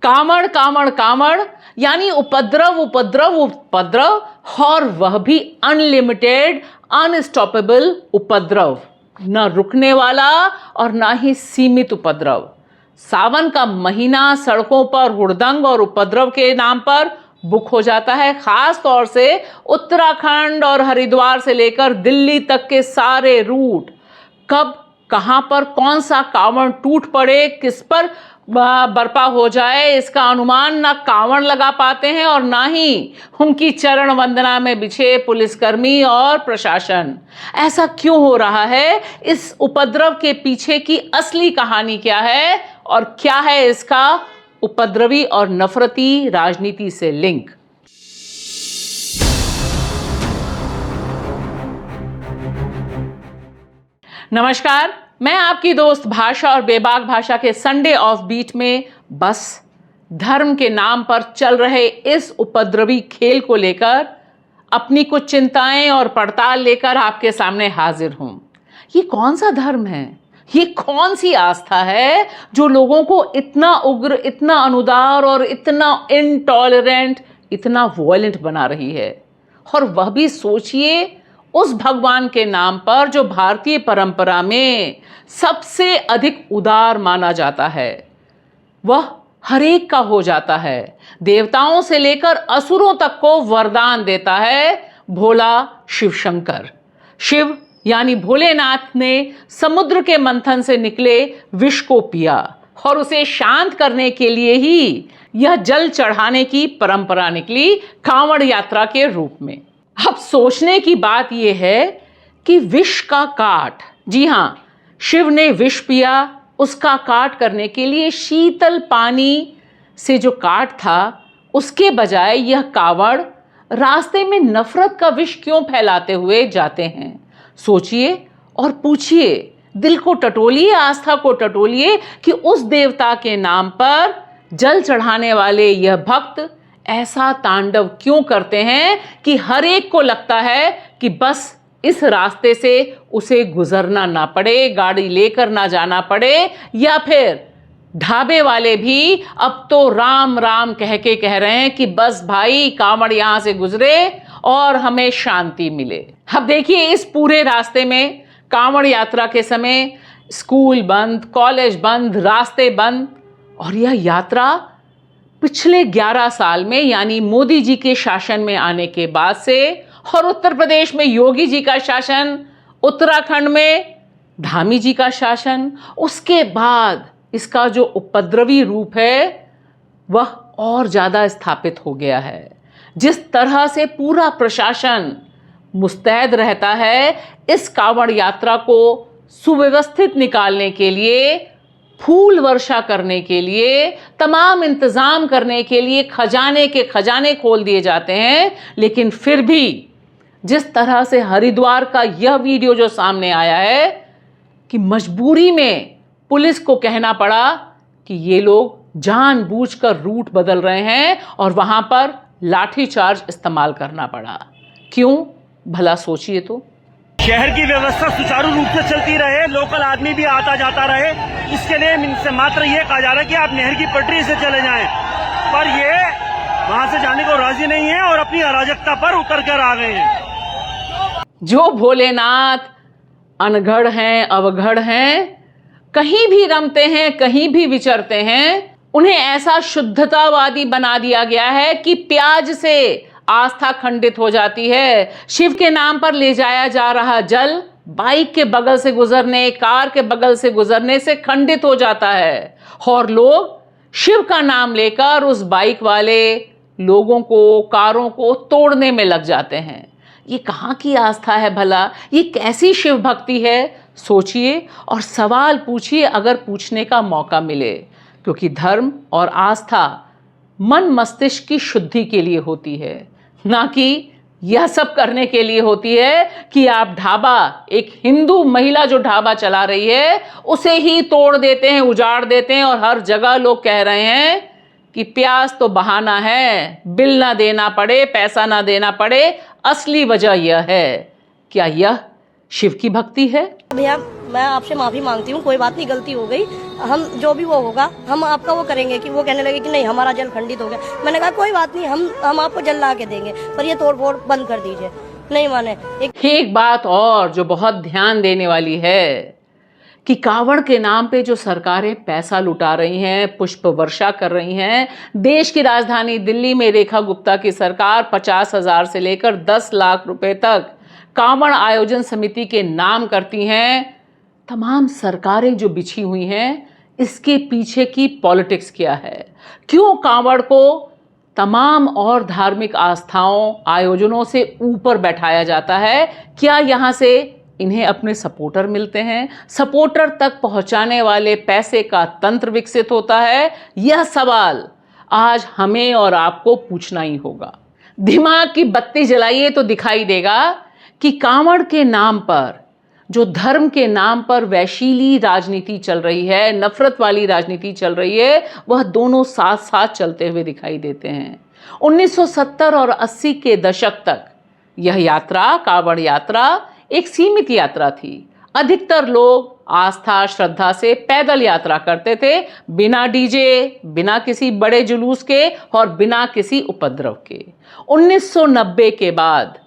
कामड़ कामड़ कामड़ यानी उपद्रव उपद्रव उपद्रव, और वह भी अनलिमिटेड अनस्टॉपेबल उपद्रव, न रुकने वाला और ना ही सीमित उपद्रव। सावन का महीना सड़कों पर हुड़दंग और उपद्रव के नाम पर बुक हो जाता है। खास तौर से उत्तराखंड और हरिद्वार से लेकर दिल्ली तक के सारे रूट, कब कहां पर कौन सा कांवड़ टूट पड़े, किस पर बर्पा हो जाए, इसका अनुमान ना कांवड़ लगा पाते हैं और ना ही उनकी चरण वंदना में बिछे पुलिसकर्मी और प्रशासन। ऐसा क्यों हो रहा है? इस उपद्रव के पीछे की असली कहानी क्या है और क्या है इसका उपद्रवी और नफरती राजनीति से लिंक? नमस्कार, मैं आपकी दोस्त भाषा और बेबाक भाषा के संडे ऑफ बीट में बस धर्म के नाम पर चल रहे इस उपद्रवी खेल को लेकर अपनी कुछ चिंताएं और पड़ताल लेकर आपके सामने हाजिर हूं। ये कौन सा धर्म है? ये कौन सी आस्था है जो लोगों को इतना उग्र, इतना अनुदार और इतना इनटॉलरेंट, इतना वॉयलेंट बना रही है? और वह भी सोचिए उस भगवान के नाम पर जो भारतीय परंपरा में सबसे अधिक उदार माना जाता है। वह हर एक का हो जाता है, देवताओं से लेकर असुरों तक को वरदान देता है भोला शिव शंकर। शिव यानी भोलेनाथ ने समुद्र के मंथन से निकले विष को पिया और उसे शांत करने के लिए ही यह जल चढ़ाने की परंपरा निकली कांवड़ यात्रा के रूप में। अब सोचने की बात यह है कि विष का काट, जी हां, शिव ने विष पिया, उसका काट करने के लिए शीतल पानी से जो काट था, उसके बजाय यह कांवड़ रास्ते में नफरत का विष क्यों फैलाते हुए जाते हैं? सोचिए और पूछिए, दिल को टटोलिए, आस्था को टटोलिए कि उस देवता के नाम पर जल चढ़ाने वाले यह भक्त ऐसा तांडव क्यों करते हैं कि हर एक को लगता है कि बस इस रास्ते से उसे गुजरना ना पड़े, गाड़ी लेकर ना जाना पड़े, या फिर ढाबे वाले भी अब तो राम राम कह के कह रहे हैं कि बस भाई कांवड़ यहां से गुजरे और हमें शांति मिले। अब देखिए, इस पूरे रास्ते में कांवड़ यात्रा के समय स्कूल बंद, कॉलेज बंद, रास्ते बंद, और यह यात्रा पिछले 11 साल में यानी मोदी जी के शासन में आने के बाद से, और उत्तर प्रदेश में योगी जी का शासन, उत्तराखंड में धामी जी का शासन, उसके बाद इसका जो उपद्रवी रूप है वह और ज़्यादा स्थापित हो गया है। जिस तरह से पूरा प्रशासन मुस्तैद रहता है इस कांवड़ यात्रा को सुव्यवस्थित निकालने के लिए, फूल वर्षा करने के लिए, तमाम इंतजाम करने के लिए खजाने के खजाने खोल दिए जाते हैं, लेकिन फिर भी जिस तरह से हरिद्वार का यह वीडियो जो सामने आया है कि मजबूरी में पुलिस को कहना पड़ा कि ये लोग जानबूझकर रूट बदल रहे हैं और वहां पर लाठीचार्ज इस्तेमाल करना पड़ा। क्यों? भला सोचिए तो। शहर की व्यवस्था सुचारू रूप से चलती रहे, लोकल आदमी भी आता जाता रहे, इसके लिए इनसे मात्र ये कहा जा रहा है कि आप नहर की पटरी से चले जाएं, पर ये वहां से जाने को राजी नहीं है और अपनी अराजकता पर उतर कर आ गए हैं। जो भोलेनाथ अनगढ़ हैं, अवघड़ हैं, कहीं भी रमते हैं, कहीं भी विचरते हैं, उन्हें ऐसा शुद्धतावादी बना दिया गया है कि प्याज से आस्था खंडित हो जाती है। शिव के नाम पर ले जाया जा रहा जल बाइक के बगल से गुजरने, कार के बगल से गुजरने से खंडित हो जाता है, और लोग शिव का नाम लेकर उस बाइक वाले लोगों को, कारों को तोड़ने में लग जाते हैं। ये कहाँ की आस्था है भला? ये कैसी शिव भक्ति है? सोचिए और सवाल पूछिए अगर पूछने का मौका मिले, क्योंकि धर्म और आस्था मन मस्तिष्क की शुद्धि के लिए होती है, ना कि यह सब करने के लिए होती है कि आप ढाबा, एक हिंदू महिला जो ढाबा चला रही है उसे ही तोड़ देते हैं, उजाड़ देते हैं, और हर जगह लोग कह रहे हैं कि प्याज तो बहाना है, बिल ना देना पड़े, पैसा ना देना पड़े, असली वजह यह है। क्या यह शिव की भक्ति है। भैया मैं आपसे माफी मांगती हूँ, कोई बात नहीं, गलती हो गई, हम जो भी वो होगा हम आपका वो करेंगे। कि वो कहने लगे कि नहीं हमारा जल खंडित हो गया। मैंने कहा कोई बात नहीं, हम आपको जल ला के देंगे, पर ये तोड़ फोड़ बंद कर दीजिए। नहीं माने। एक बात और जो बहुत ध्यान देने वाली है कि कांवड़ के नाम पे जो सरकारें पैसा लुटा रही हैं, पुष्प वर्षा कर रही हैं। देश की राजधानी दिल्ली में रेखा गुप्ता की सरकार 50,000 से लेकर 10 लाख रुपए तक कांवड़ आयोजन समिति के नाम करती हैं। तमाम सरकारें जो बिछी हुई हैं, इसके पीछे की पॉलिटिक्स क्या है? क्यों कांवड़ को तमाम और धार्मिक आस्थाओं आयोजनों से ऊपर बैठाया जाता है? क्या यहाँ से इन्हें अपने सपोर्टर मिलते हैं? सपोर्टर तक पहुंचाने वाले पैसे का तंत्र विकसित होता है? यह सवाल आज हमें और आपको पूछना ही होगा। दिमाग की बत्ती जलाइए तो दिखाई देगा कि कांवड़ के नाम पर, जो धर्म के नाम पर वैशीली राजनीति चल रही है, नफरत वाली राजनीति चल रही है, वह दोनों साथ साथ चलते हुए दिखाई देते हैं। 1970 और 80 के दशक तक यह यात्रा, कांवड़ यात्रा, एक सीमित यात्रा थी। अधिकतर लोग आस्था श्रद्धा से पैदल यात्रा करते थे, बिना डीजे, बिना किसी बड़े जुलूस के और बिना किसी उपद्रव के। 1990 के बाद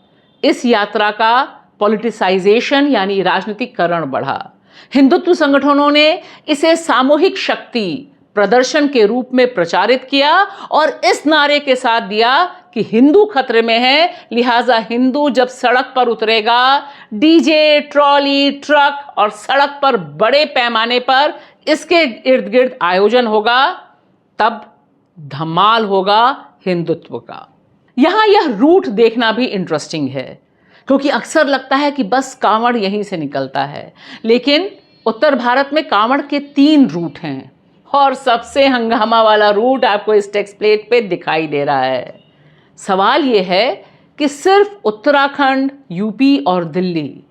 इस यात्रा का पॉलिटिसाइजेशन यानी राजनीतिकरण बढ़ा। हिंदुत्व संगठनों ने इसे सामूहिक शक्ति प्रदर्शन के रूप में प्रचारित किया और इस नारे के साथ दिया कि हिंदू खतरे में है, लिहाजा हिंदू जब सड़क पर उतरेगा, डीजे, ट्रॉली, ट्रक और सड़क पर बड़े पैमाने पर इसके इर्द गिर्द आयोजन होगा, तब धमाल होगा हिंदुत्व का। यहां यह रूट देखना भी इंटरेस्टिंग है, क्योंकि अक्सर लगता है कि बस कांवड़ यहीं से निकलता है, लेकिन उत्तर भारत में कांवड़ के 3 रूट हैं और सबसे हंगामा वाला रूट आपको इस टेक्स्ट प्लेट पे दिखाई दे रहा है। सवाल यह है कि सिर्फ उत्तराखंड, यूपी और दिल्ली,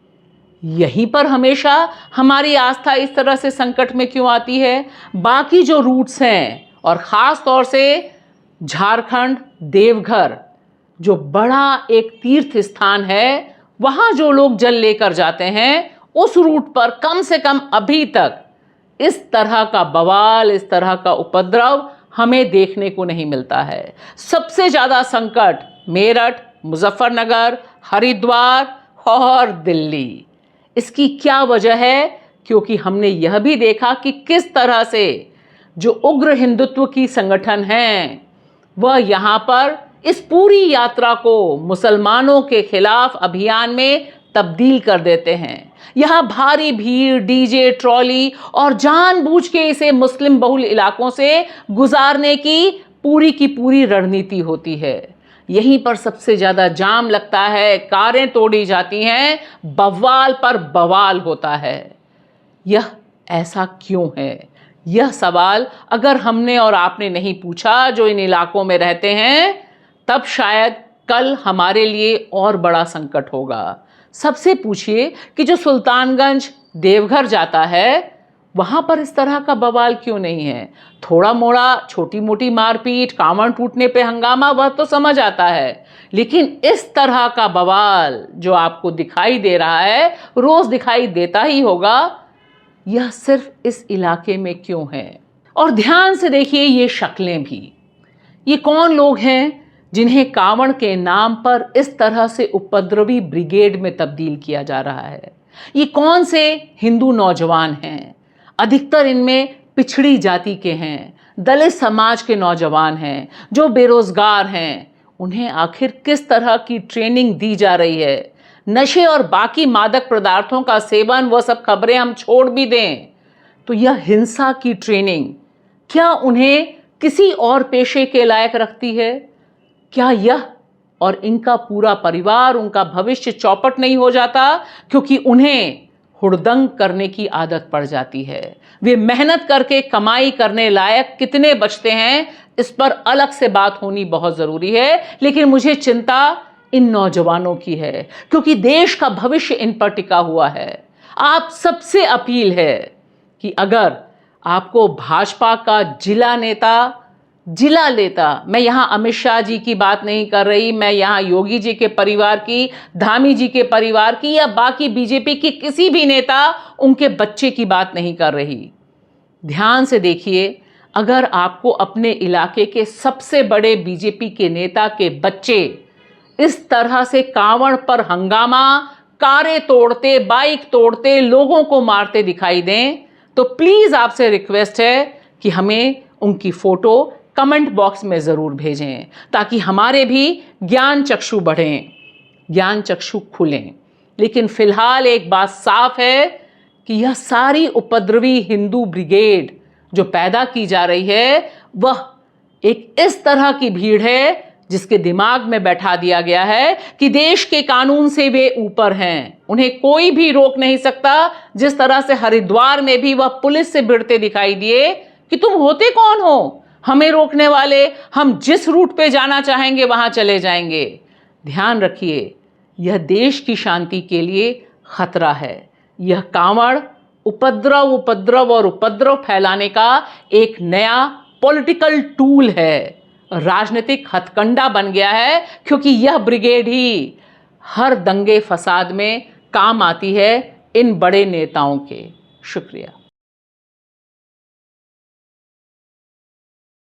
यहीं पर हमेशा हमारी आस्था इस तरह से संकट में क्यों आती है? बाकी जो रूट्स हैं और ख़ास तौर से झारखंड, देवघर, जो बड़ा एक तीर्थ स्थान है, वहाँ जो लोग जल लेकर जाते हैं, उस रूट पर कम से कम अभी तक इस तरह का बवाल, इस तरह का उपद्रव हमें देखने को नहीं मिलता है। सबसे ज़्यादा संकट मेरठ, मुजफ्फरनगर, हरिद्वार और दिल्ली। इसकी क्या वजह है? क्योंकि हमने यह भी देखा कि किस तरह से जो उग्र हिंदुत्व की संगठन हैं, वह यहाँ पर इस पूरी यात्रा को मुसलमानों के खिलाफ अभियान में तब्दील कर देते हैं। यहाँ भारी भीड़, डीजे, ट्रॉली और जानबूझ के इसे मुस्लिम बहुल इलाकों से गुजारने की पूरी रणनीति होती है। यहीं पर सबसे ज़्यादा जाम लगता है, कारें तोड़ी जाती हैं, बवाल पर बवाल होता है। यह ऐसा क्यों है? यह सवाल अगर हमने और आपने नहीं पूछा जो इन इलाकों में रहते हैं, तब शायद कल हमारे लिए और बड़ा संकट होगा। सबसे पूछिए कि जो सुल्तानगंज, देवघर जाता है, वहाँ पर इस तरह का बवाल क्यों नहीं है? थोड़ा मोड़ा छोटी मोटी मारपीट, कांवड़ टूटने पे हंगामा, वह तो समझ आता है, लेकिन इस तरह का बवाल जो आपको दिखाई दे रहा है, रोज़ दिखाई देता ही होगा, यह सिर्फ इस इलाके में क्यों है? और ध्यान से देखिए ये शक्लें भी। ये कौन लोग हैं जिन्हें कांवड़ के नाम पर इस तरह से उपद्रवी ब्रिगेड में तब्दील किया जा रहा है? ये कौन से हिंदू नौजवान हैं? अधिकतर इनमें पिछड़ी जाति के हैं, दलित समाज के नौजवान हैं, जो बेरोजगार हैं। उन्हें आखिर किस तरह की ट्रेनिंग दी जा रही है? नशे और बाकी मादक पदार्थों का सेवन, वह सब खबरें हम छोड़ भी दें, तो यह हिंसा की ट्रेनिंग क्या उन्हें किसी और पेशे के लायक रखती है? क्या यह और इनका पूरा परिवार, उनका भविष्य चौपट नहीं हो जाता? क्योंकि उन्हें हुड़दंग करने की आदत पड़ जाती है। वे मेहनत करके कमाई करने लायक कितने बचते हैं, इस पर अलग से बात होनी बहुत ज़रूरी है। लेकिन मुझे चिंता इन नौजवानों की है, क्योंकि देश का भविष्य इन पर टिका हुआ है। आप सबसे अपील है कि अगर आपको भाजपा का जिला नेता जिला लेता, मैं यहाँ अमित शाह जी की बात नहीं कर रही, मैं यहाँ योगी जी के परिवार की, धामी जी के परिवार की या बाकी बीजेपी की किसी भी नेता उनके बच्चे की बात नहीं कर रही। ध्यान से देखिए, अगर आपको अपने इलाके के सबसे बड़े बीजेपी के नेता के बच्चे इस तरह से कांवड़ पर हंगामा, कारें तोड़ते, बाइक तोड़ते, लोगों को मारते दिखाई दें, तो प्लीज आपसे रिक्वेस्ट है कि हमें उनकी फोटो कमेंट बॉक्स में जरूर भेजें, ताकि हमारे भी ज्ञान चक्षु बढ़ें, ज्ञान चक्षु खुलें। लेकिन फिलहाल एक बात साफ है कि यह सारी उपद्रवी हिंदू ब्रिगेड जो पैदा की जा रही है, वह एक इस तरह की भीड़ है जिसके दिमाग में बैठा दिया गया है कि देश के कानून से वे ऊपर हैं, उन्हें कोई भी रोक नहीं सकता। जिस तरह से हरिद्वार में भी वह पुलिस से भिड़ते दिखाई दिए कि तुम होते कौन हो हमें रोकने वाले, हम जिस रूट पे जाना चाहेंगे वहां चले जाएंगे। ध्यान रखिए, यह देश की शांति के लिए खतरा है। यह कांवड़ उपद्रव फैलाने का एक नया पॉलिटिकल टूल है, राजनीतिक हथकंडा बन गया है, क्योंकि यह ब्रिगेड ही हर दंगे फसाद में काम आती है इन बड़े नेताओं के। शुक्रिया।